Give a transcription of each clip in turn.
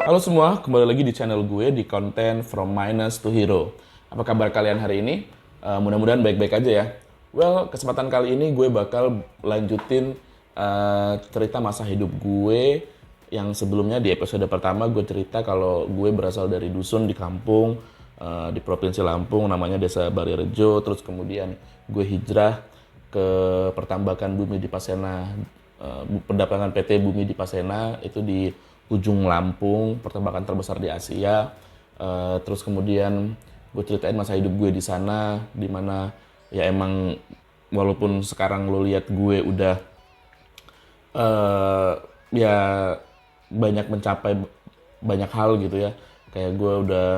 Halo semua, kembali lagi di channel gue di konten From Minus to Hero. Apa kabar kalian hari ini? Mudah-mudahan baik-baik aja ya. Well, kesempatan kali ini gue bakal lanjutin cerita masa hidup gue yang sebelumnya di episode pertama gue cerita kalau gue berasal dari dusun di kampung di Provinsi Lampung namanya Desa Barirejo. Terus kemudian gue hijrah ke pertambakan bumi di Pasena, pertambangan PT Bumi di Pasena itu di ujung Lampung, pertambangan terbesar di Asia. Terus kemudian gue ceritain masa hidup gue di sana, di mana ya emang walaupun sekarang lo lihat gue udah ya banyak mencapai banyak hal gitu ya, kayak gue udah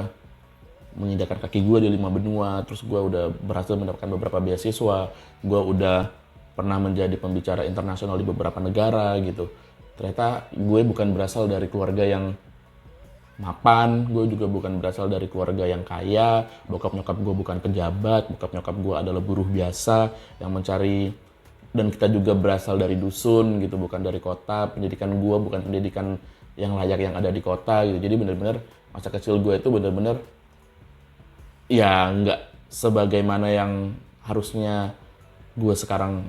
menginjakan kaki gue di 5 benua, terus gue udah berhasil mendapatkan beberapa beasiswa, gue udah pernah menjadi pembicara internasional di beberapa negara gitu. Ternyata gue bukan berasal dari keluarga yang mapan, gue juga bukan berasal dari keluarga yang kaya, bokap nyokap gue bukan pejabat, bokap nyokap gue adalah buruh biasa yang mencari, dan kita juga berasal dari dusun gitu, bukan dari kota. Pendidikan gue bukan pendidikan yang layak yang ada di kota gitu. Jadi bener-bener masa kecil gue itu bener-bener ya nggak sebagaimana yang harusnya gue sekarang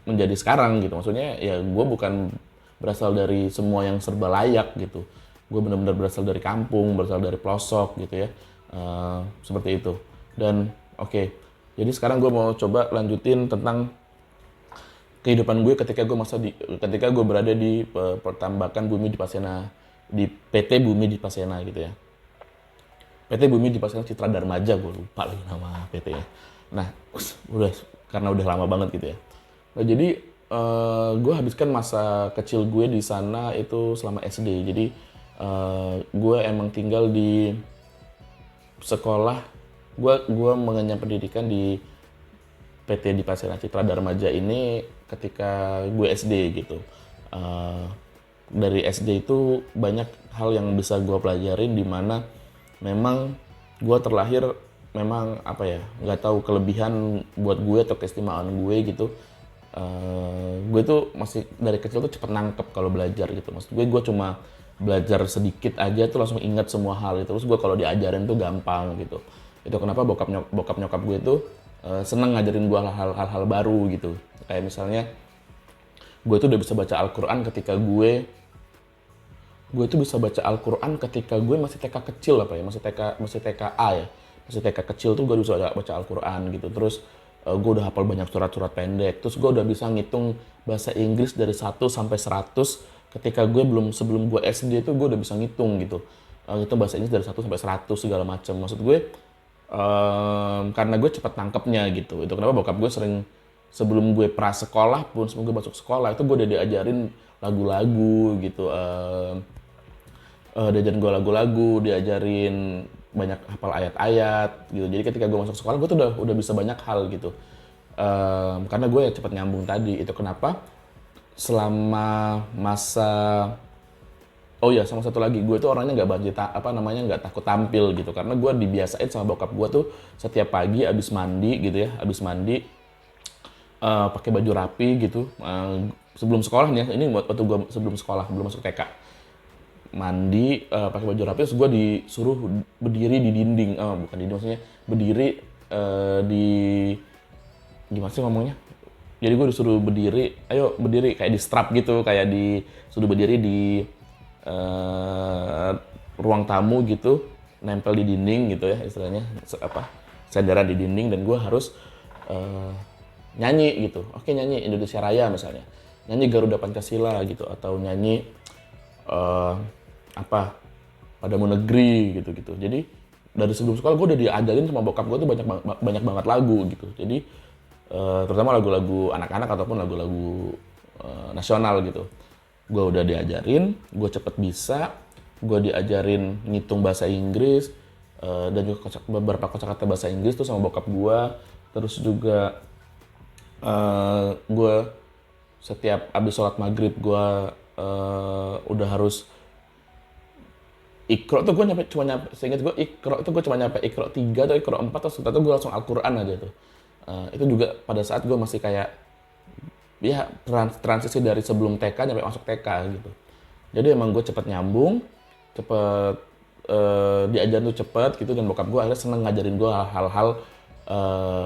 menjadi sekarang gitu. Maksudnya ya gue bukan berasal dari semua yang serba layak gitu. Gue benar-benar berasal dari kampung, berasal dari pelosok gitu ya. Seperti itu. Dan oke, jadi sekarang gue mau coba lanjutin tentang kehidupan gue ketika gue berada di pertambakan bumi di Pasena, di PT Bumi di Pasena gitu ya. PT Bumi di Pasena Citra Darmaja, gue lupa lagi nama PT-nya. Nah, udah karena udah lama banget gitu ya. Nah, jadi gue habiskan masa kecil gue di sana itu selama SD. Jadi gue emang tinggal di sekolah. Gue mengenyam pendidikan di PT di Pasena Citra Darmaja ini ketika gue SD gitu. Eh, dari SD itu banyak hal yang bisa gue pelajarin, di mana memang gue terlahir memang apa ya, nggak tahu kelebihan buat gue atau keistimewaan gue gitu. Gue tuh masih dari kecil tuh cepet nangkep kalau belajar gitu. Maksud gue cuma belajar sedikit aja tuh langsung ingat semua hal itu. Terus gue kalau diajarin tuh gampang gitu. Itu kenapa bokap nyokap gue tuh seneng ngajarin gue hal-hal baru gitu. Kayak misalnya gue tuh udah bisa baca Al-Quran ketika gue tuh bisa baca Al-Quran ketika gue masih TK kecil, apa ya, masih TKA ya, masih TK kecil tuh gue bisa baca Al-Quran gitu. Terus gue udah hafal banyak surat-surat pendek, terus gue udah bisa ngitung bahasa Inggris dari 1 sampai 100 ketika sebelum gue SD itu gue udah bisa ngitung gitu. Ngitung bahasa Inggris dari 1 sampai 100 segala macam. Maksud gue karena gue cepet nangkepnya gitu. Itu kenapa bokap gue sering, sebelum gue prasekolah pun, sebelum gue masuk sekolah itu gue udah diajarin lagu-lagu gitu. Diajarin gue lagu-lagu, diajarin banyak hafal ayat-ayat gitu. Jadi ketika gue masuk sekolah gue tuh udah bisa banyak hal gitu. Karena gue ya cepet nyambung tadi. Itu kenapa selama masa, oh ya, sama satu lagi, gue tuh orangnya nggak takut tampil gitu, karena gue dibiasain sama bokap gue tuh setiap pagi abis mandi gitu ya, abis mandi pakai baju rapi gitu. Sebelum sekolah nih ya, ini waktu gue sebelum sekolah, belum masuk TK, mandi pakai baju rapi, terus gue disuruh berdiri di dinding, bukan dinding, maksudnya berdiri di, gimana sih ngomongnya, jadi gue disuruh berdiri, ayo berdiri kayak di strap gitu, kayak disuruh berdiri di ruang tamu gitu, nempel di dinding gitu ya istilahnya, sandaran di dinding, dan gue harus nyanyi gitu. Oke, nyanyi Indonesia Raya misalnya, nyanyi Garuda Pancasila gitu, atau nyanyi eh, apa Padamu Negeri gitu-gitu. Jadi dari sebelum sekolah gue udah diajarin sama bokap gue tuh banyak banget lagu gitu. Jadi terutama lagu-lagu anak-anak ataupun lagu-lagu nasional gitu. Gue udah diajarin, gue cepet bisa, gue diajarin ngitung bahasa Inggris, dan juga beberapa kosakata bahasa Inggris tuh sama bokap gue. Terus juga gue setiap abis sholat maghrib gue udah harus Iqra tuh gue seingat gue Iqra tuh gue cuma nyampe Iqra 3 atau Iqra 4, terus setelah itu gue langsung Al-Quran aja tuh. Itu juga pada saat gue masih kayak ya transisi dari sebelum TK nyampe masuk TK gitu. Jadi emang gue cepet nyambung, cepet diajarin tuh cepet gitu, dan bokap gue akhirnya seneng ngajarin gue hal-hal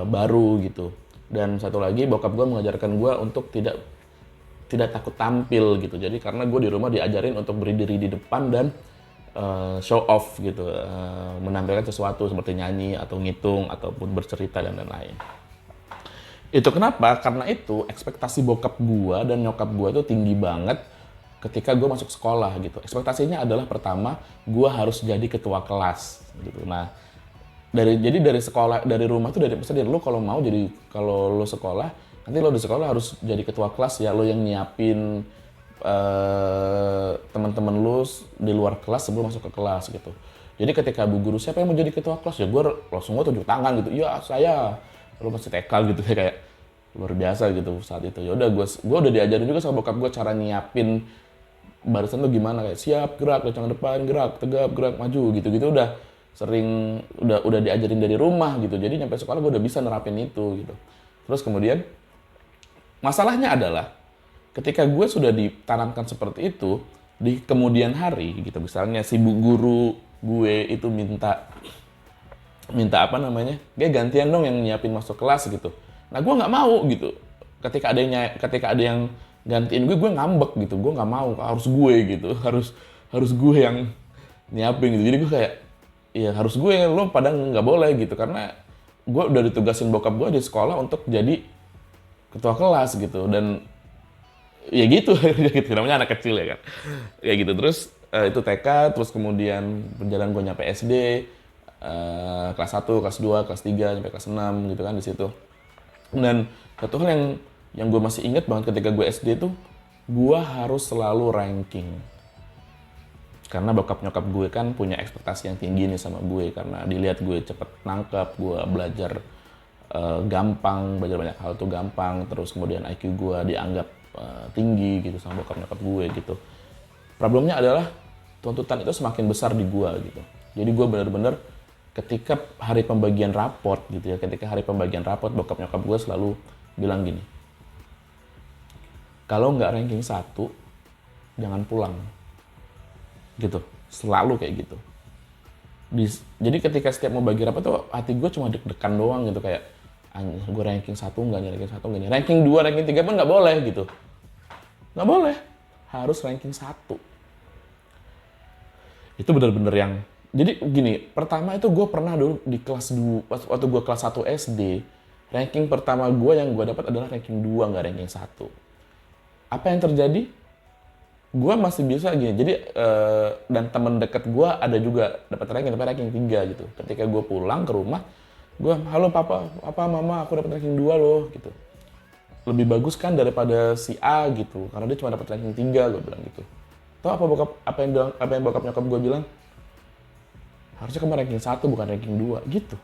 baru gitu. Dan satu lagi, bokap gue mengajarkan gue untuk tidak takut tampil gitu. Jadi karena gue di rumah diajarin untuk berdiri di depan dan show off gitu, menampilkan sesuatu seperti nyanyi atau ngitung ataupun bercerita dan lain-lain. Itu kenapa? Karena itu ekspektasi bokap gua dan nyokap gua tuh tinggi banget ketika gua masuk sekolah gitu. Ekspektasinya adalah pertama, gua harus jadi ketua kelas gitu. Nah, dari sekolah, dari rumah tuh dari pesan lu kalau lu sekolah, nanti lo di sekolah harus jadi ketua kelas ya, lo yang nyiapin teman-teman lu di luar kelas sebelum masuk ke kelas gitu. Jadi ketika bu guru siapa yang mau jadi ketua kelas, ya gue langsung tunjuk tangan gitu, ya saya. Lu masih TK gitu ya, kayak luar biasa gitu saat itu. Ya udah, gue udah diajarin juga sama bokap gue cara nyiapin barisan tuh gimana, kayak siap gerak, lencang depan gerak, tegap gerak, maju gitu-gitu. Udah diajarin dari rumah gitu. Jadi nyampe sekolah gue udah bisa nerapin itu gitu. Terus kemudian masalahnya adalah ketika gue sudah ditanamkan seperti itu, di kemudian hari gitu, misalnya si bu guru gue itu minta apa namanya, dia gantian dong yang nyiapin masuk kelas gitu. Nah gue nggak mau gitu. Ketika ada yang gantiin gue ngambek gitu. Gue nggak mau, harus gue gitu, harus gue yang nyiapin gitu. Jadi gue kayak, ya harus gue, lo pada nggak boleh gitu, karena gue udah ditugasin bokap gue di sekolah untuk jadi ketua kelas gitu. Dan ya gitu, gitu namanya anak kecil ya kan, kayak gitu. Terus itu TK, terus kemudian berjalan gue nyampe SD, kelas 1, kelas 2, kelas 3, sampai kelas 6 gitu kan di situ. Dan satu hal yang gue masih inget banget ketika gue SD tuh, gue harus selalu ranking. Karena bokap nyokap gue kan punya ekspektasi yang tinggi nih sama gue, karena dilihat gue cepet nangkep, gue belajar gampang, belajar banyak hal tuh gampang, terus kemudian IQ gue dianggap tinggi gitu sama bokap nyokap gue gitu. Problemnya adalah tuntutan itu semakin besar di gue gitu. Jadi gue bener-bener ketika hari pembagian raport gitu ya, bokap nyokap gue selalu bilang gini, kalau nggak ranking 1, jangan pulang. Gitu, selalu kayak gitu. Jadi ketika setiap mau bagi raport tuh hati gue cuma deg-degan doang gitu, kayak gue ranking 1 nggak nih, ranking 2, ranking 3 pun nggak boleh gitu. Nggak boleh, harus ranking 1. Itu bener-bener yang, jadi gini, pertama itu gue pernah dulu di kelas 2, waktu gue kelas 1 SD, ranking pertama gue yang gue dapat adalah ranking 2, nggak ranking 1. Apa yang terjadi? Gue masih bisa gini, jadi dan temen deket gue ada juga dapat ranking, tapi ranking 3 gitu. Ketika gue pulang ke rumah, gue, halo papa, mama, aku dapat ranking 2 loh gitu. Lebih bagus kan daripada si A gitu, karena dia cuma dapat ranking 3, gue bilang gitu. Tahu apa yang bokap nyokap gue bilang? Harusnya kamu ranking 1 bukan ranking 2 gitu.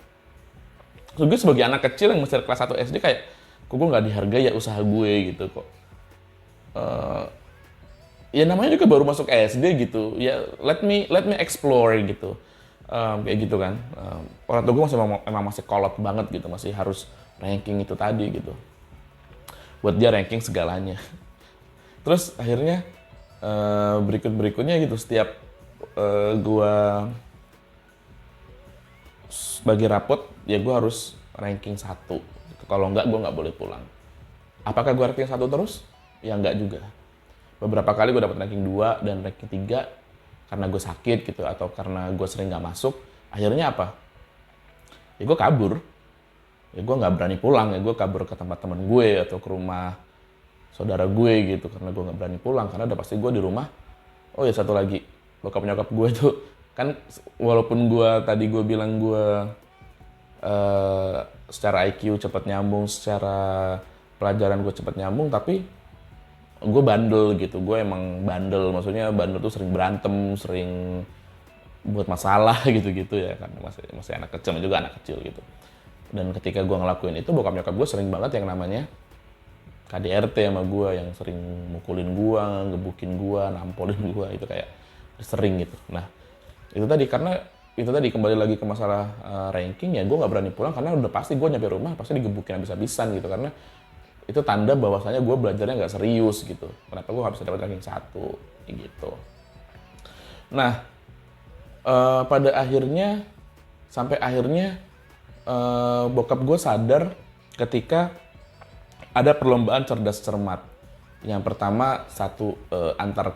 Terus gue sebagai anak kecil yang masih kelas 1 SD kayak, kok gue nggak dihargai ya usaha gue gitu kok. Ya namanya juga baru masuk SD gitu, ya let me explore gitu, kayak gitu kan. Orang tua gue emang masih kolot banget gitu, masih harus ranking itu tadi gitu, buat dia ranking segalanya. Terus akhirnya berikutnya gitu, setiap gue bagi rapot ya gue harus ranking 1. Kalau enggak, gue nggak boleh pulang. Apakah gue ranking 1 terus? Ya enggak juga. Beberapa kali gue dapat ranking 2 dan ranking 3 karena gue sakit gitu, atau karena gue sering nggak masuk. Akhirnya apa? Ya gue kabur. Ya gue nggak berani pulang, ya gue kabur ke tempat teman gue atau ke rumah saudara gue gitu, karena gue nggak berani pulang, karena udah pasti gue di rumah. Oh ya satu lagi, bokap nyokap gue tuh kan, walaupun gue bilang gue secara IQ cepat nyambung, secara pelajaran gue cepat nyambung, tapi gue bandel gitu. Gue emang bandel, maksudnya bandel tuh sering berantem, sering buat masalah gitu-gitu ya kan, masih anak kecil, juga anak kecil gitu. Dan ketika gue ngelakuin itu, bokap nyokap gue sering banget yang namanya KDRT sama gue, yang sering mukulin gue, ngebukin gue, nampolin gue, itu kayak sering gitu. Nah itu tadi, karena itu tadi kembali lagi ke masalah ranking, ya gue nggak berani pulang karena udah pasti gue nyampe rumah pasti digebukin habis-habisan gitu, karena itu tanda bahwasanya gue belajarnya nggak serius gitu. Kenapa gue nggak bisa dapat ranking 1 gitu. Nah Pada akhirnya sampai akhirnya bokap gue sadar ketika ada perlombaan cerdas cermat. Yang pertama antar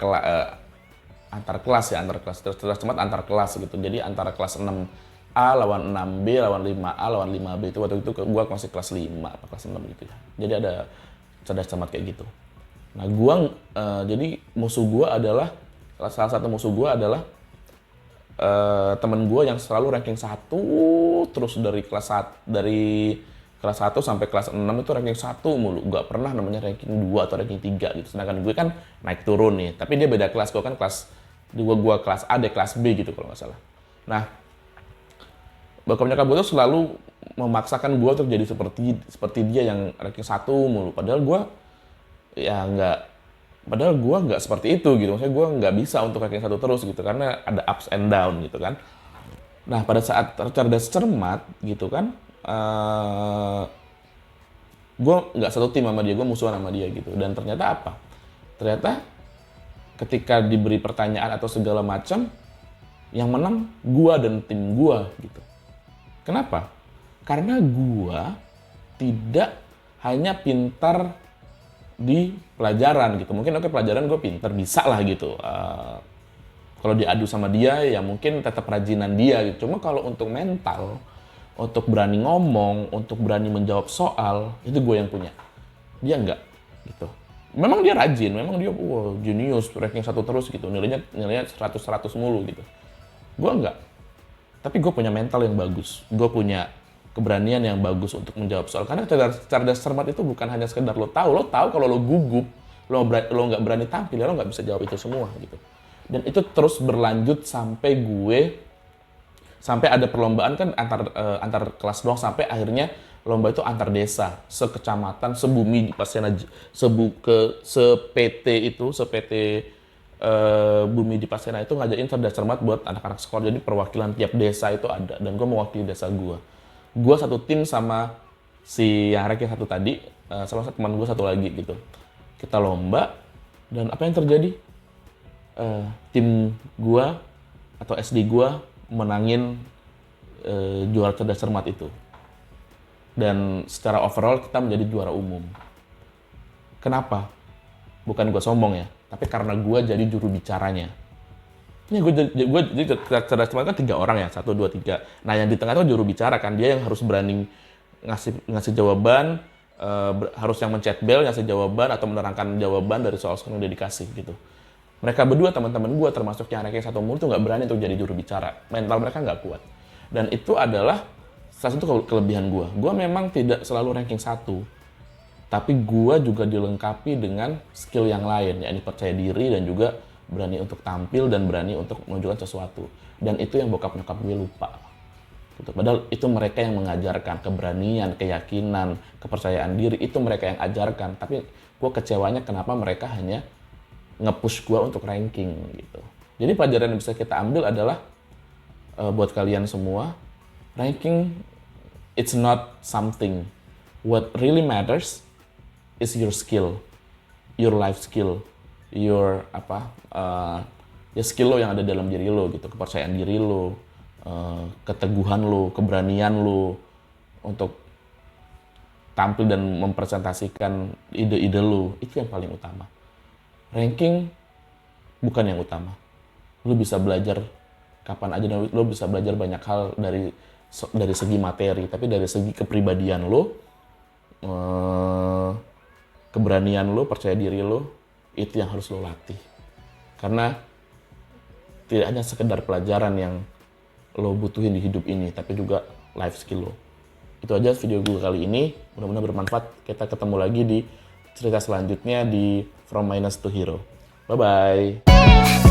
kelas cerdas cermat antar kelas gitu. Jadi antara kelas 6A lawan 6B lawan 5A lawan 5B itu waktu itu gue masih kelas 5 atau kelas 6 gitu ya. Jadi ada cerdas cermat kayak gitu. Nah, jadi salah satu musuh gue adalah temen gue yang selalu ranking 1 terus dari kelas 1 sampai kelas 6 itu ranking 1 mulu. Gak pernah namanya ranking 2 atau ranking 3 gitu. Sedangkan gue kan naik turun nih. Tapi dia beda kelas. Gue kan gue kelas A, dia kelas B gitu kalau nggak salah. Nah, bokap nyokap gue tuh selalu memaksakan gue untuk jadi seperti dia yang ranking 1 mulu. Padahal gue nggak seperti itu gitu. Maksudnya gue nggak bisa untuk ranking 1 terus gitu. Karena ada ups and down gitu kan. Nah, pada saat cerdas cermat gitu kan, gue nggak satu tim sama dia, gue musuhan sama dia gitu. Dan ternyata apa? Ternyata ketika diberi pertanyaan atau segala macam, yang menang gue dan tim gue gitu. Kenapa? Karena gue tidak hanya pintar di pelajaran gitu. Mungkin pelajaran gue pintar, bisa lah gitu. Kalau diadu sama dia ya mungkin tetap rajinan dia gitu. Cuma kalau untuk mental, untuk berani ngomong, untuk berani menjawab soal, itu gue yang punya. Dia enggak gitu. Memang dia rajin, memang dia jenius, ranking 1 terus gitu. Nilainya 100 mulu gitu. Gue enggak. Tapi gue punya mental yang bagus. Gue punya keberanian yang bagus untuk menjawab soal. Karena cerdas cermat itu bukan hanya sekedar lo tahu kalau lo gugup, lo nggak berani tampil, lo nggak bisa jawab itu semua gitu. Dan itu terus berlanjut sampai ada perlombaan kan antar kelas doang, sampai akhirnya lomba itu antar desa, sekecamatan, sebumi di Pasena, sePT Bumi di Pasena itu ngajain cerdas cermat buat anak-anak sekolah. Jadi perwakilan tiap desa itu ada, dan gue mewakili desa gue. Gue satu tim sama si yang ranking 1 tadi, sama teman gue satu lagi gitu. Kita lomba, dan apa yang terjadi? Tim gue atau SD gue menangin juara cerdas cermat itu. Dan secara overall kita menjadi juara umum. Kenapa? Bukan gue sombong ya, tapi karena gue jadi juru bicaranya. Ini gue jadi cerdas cermat kan 3 orang ya, 1, 2, 3. Nah, yang di tengah itu juru bicara kan, dia yang harus berani ngasih jawaban, harus yang mencet bel, ngasih jawaban atau menerangkan jawaban dari soal-soal yang udah dikasih gitu. Mereka berdua, teman-teman gue, termasuk yang ranking 1 mulu tuh nggak berani untuk jadi juru bicara. Mental mereka nggak kuat. Dan itu adalah salah satu kelebihan gue. Gue memang tidak selalu ranking 1. Tapi gue juga dilengkapi dengan skill yang lain, yakni percaya diri dan juga berani untuk tampil dan berani untuk menunjukkan sesuatu. Dan itu yang bokap nyokap gue lupa. Gitu. Padahal itu mereka yang mengajarkan keberanian, keyakinan, kepercayaan diri. Itu mereka yang ajarkan. Tapi gue kecewanya kenapa mereka hanya nge-push gue untuk ranking gitu. Jadi pelajaran yang bisa kita ambil adalah buat kalian semua, ranking it's not something. What really matters is your skill, your life skill, your skill lo yang ada dalam diri lo gitu, kepercayaan diri lo, keteguhan lo, keberanian lo untuk tampil dan mempresentasikan ide-ide lo, itu yang paling utama. Ranking bukan yang utama. Lo bisa belajar kapan aja, lo bisa belajar banyak hal dari segi materi, tapi dari segi kepribadian lo, keberanian lo, percaya diri lo, itu yang harus lo latih. Karena tidak hanya sekedar pelajaran yang lo butuhin di hidup ini, tapi juga life skill lo. Itu aja video gue kali ini, mudah-mudahan bermanfaat. Kita ketemu lagi di cerita selanjutnya di From Minus to Hero. Bye-bye!